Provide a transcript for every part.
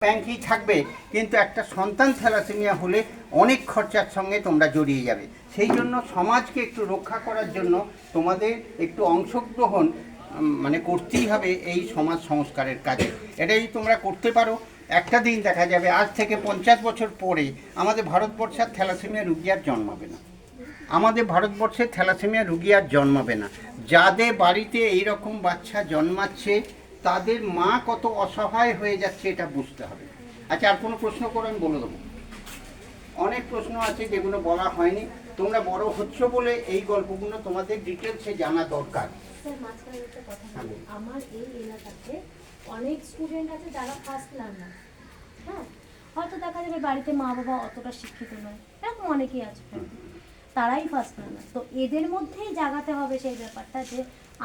ব্যাংকই থাকবে, কিন্তু একটা সন্তান থ্যালাসেমিয়া হলে অনেক খরচার সঙ্গে তোমরা জড়িয়ে যাবে। সেই জন্য সমাজকে একটু রক্ষা করার জন্য তোমাদের একটু অংশগ্রহণ মানে করতেই হবে এই সমাজ সংস্কারের কাজে। এটাই তোমরা করতে পারো। একটা দিন দেখা যাবে আজ থেকে 50 বছর পরে আমাদের ভারতবর্ষে থ্যালাসেমিয়া রুগী আর জন্মাবে না। আমাদের ভারতবর্ষে থ্যালাসেমিয়া রুগী আর জন্মাবে না। যাদের বাড়িতে এইরকম বাচ্চা জন্মাচ্ছে তাদের মা কত অসহায় হয়ে যাচ্ছে এটা বুঝতে হবে। আচ্ছা, আর কোনো প্রশ্ন করো, আমি বলে দেবো। অনেক প্রশ্ন আছে যেগুলো বলা হয়নি। তোমরা বড় হচ্ছ বলে এই গল্পগুলো তোমাদের ডিটেলসে জানা দরকার। স্যার, মাঝখানে একটা কথা বলি। আমার এই এলাকাতে অনেক স্টুডেন্ট আছে যারা ফার্স্ট লার্নার। হ্যাঁ, হয়তো দেখা যাবে বাড়িতে মা বাবা অতটা শিক্ষিত নয়, এরকম অনেকেই আছে, তারাই ফার্স্ট লার্নার। তো এদের মধ্যেই জাগাতে হবে সেই ব্যাপারটা যে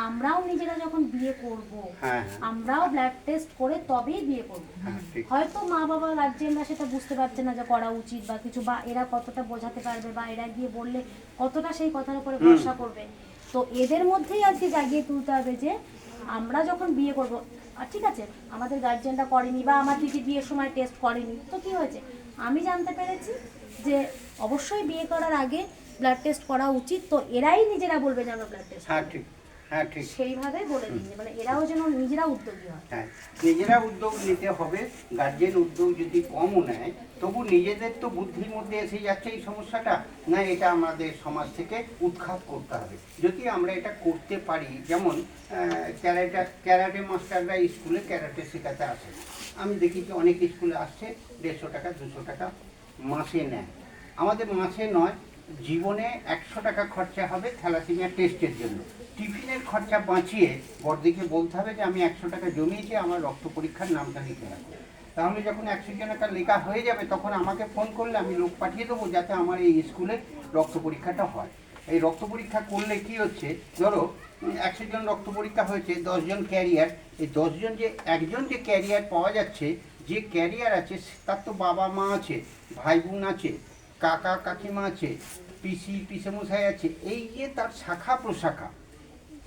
আমরাও নিজেরা যখন বিয়ে করব, আমরাও ব্লাড টেস্ট করে তবেই বিয়ে করব। হয়তো মা বাবা গার্জেনরা সেটা বুঝতে পারছে না যে করা উচিত বা কিছু, বা এরা কতটা বোঝাতে পারবে, বা এরা গিয়ে বললে কতটা সেই কথার উপরে ভরসা করবে। তো এদের মধ্যেই আজকে জাগিয়ে তুলতে হবে যে আমরা যখন বিয়ে করব, আর ঠিক আছে আমাদের গার্জেনরা করেনি বা আমার দিদি বিয়ের সময় টেস্ট করেনি, তো কি হয়েছে, আমি জানতে পেরেছি যে অবশ্যই বিয়ে করার আগে ব্লাড টেস্ট করা উচিত। তো এরাই নিজেরা বলবে যে আমরা ব্লাড টেস্ট, হ্যাঁ ঠিক, হ্যাঁ ঠিক, সেইভাবে বলে দিন, মানে এরাও যেন নিজেরা উদ্যোগী হয়। হ্যাঁ, নিজেরা উদ্যোগ নিতে হবে। গার্জেন উদ্যোগ যদি কমও নেয় তবু নিজেদের তো বুদ্ধির মধ্যে এসে যাচ্ছে এই সমস্যাটা, না এটা আমাদের সমাজ থেকে উৎখাত করতে হবে। যদি আমরা এটা করতে পারি, যেমন ক্যারাটে মাস্টাররা স্কুলে ক্যারাটে শেখাতে আসে, আমি দেখি যে অনেক স্কুলে আসছে 150 টাকা 200 টাকা মাসে নেয়। আমাদের মাসে নয়, জীবনে 100 টাকা খরচা হবে থ্যালাসেমিয়া টেস্টের জন্য। টিফিনের খরচা বাঁচিয়ে বড়দিকে বলতে হবে যে আমি 100 টাকা জমিয়েছি, আমার রক্ত পরীক্ষার নামটা লিখে রাখবো। তাহলে যখন 100 টাকা লেখা হয়ে যাবে তখন আমাকে ফোন করলে আমি লোক পাঠিয়ে দেবো যাতে আমার এই স্কুলে রক্ত পরীক্ষাটা হয়। এই রক্ত পরীক্ষা করলে কি হচ্ছে, ধরো 100 জন রক্ত পরীক্ষা হয়েছে, 10 জন ক্যারিয়ার, এই 10 জন যে একজন যে ক্যারিয়ার পাওয়া যাচ্ছে, যে ক্যারিয়ার আছে তার তো বাবা মা আছে, ভাই বোন আছে, কাকা কাকিমা আছে, পিসি পিসেমশাই আছে, এই যে তার শাখা প্রশাখা,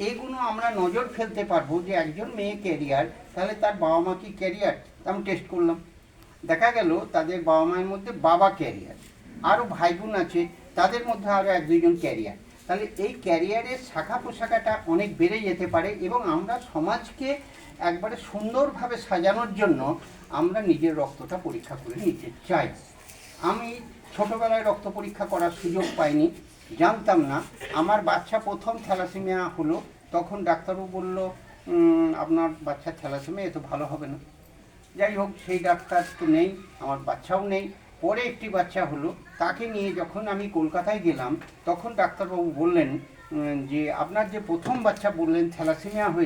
এইগুলো আমরা নজর ফেলতে পারবো যে একজন মেয়ে ক্যারিয়ার, তাহলে তার বাবা মা কি ক্যারিয়ার, আমি টেস্ট করলাম, দেখা গেল তাদের বাবা মায়ের মধ্যে বাবা ক্যারিয়ার, আরও ভাই বোন আছে তাদের মধ্যে আরও 1-2 জন ক্যারিয়ার, তাহলে এই ক্যারিয়ারের শাখা প্রশাখাটা অনেক বেড়ে যেতে পারে। এবং আমরা সমাজকে একবারে সুন্দরভাবে সাজানোর জন্য আমরা নিজের রক্তটা পরীক্ষা করে নিতে চাই। আমি ছোটোবেলায় রক্ত পরীক্ষা করার সুযোগ পাইনি, জানতাম না। আমার বাচ্চা প্রথম থ্যালাসেমিয়া হলো, তখন ডাক্তারবাবু বলল আপনার বাচ্চা থ্যালাসেমিয়া, এ তো ভালো হবে না। যাই হোক, সেই ডাক্তার তো নেই, আমার বাচ্চাও নেই। পরে একটি বাচ্চা হলো, তাকে নিয়ে যখন আমি কলকাতায় গেলাম তখন ডাক্তারবাবু বললেন যে আপনার যে প্রথম বাচ্চা বললেন থ্যালাসেমিয়া হয়ে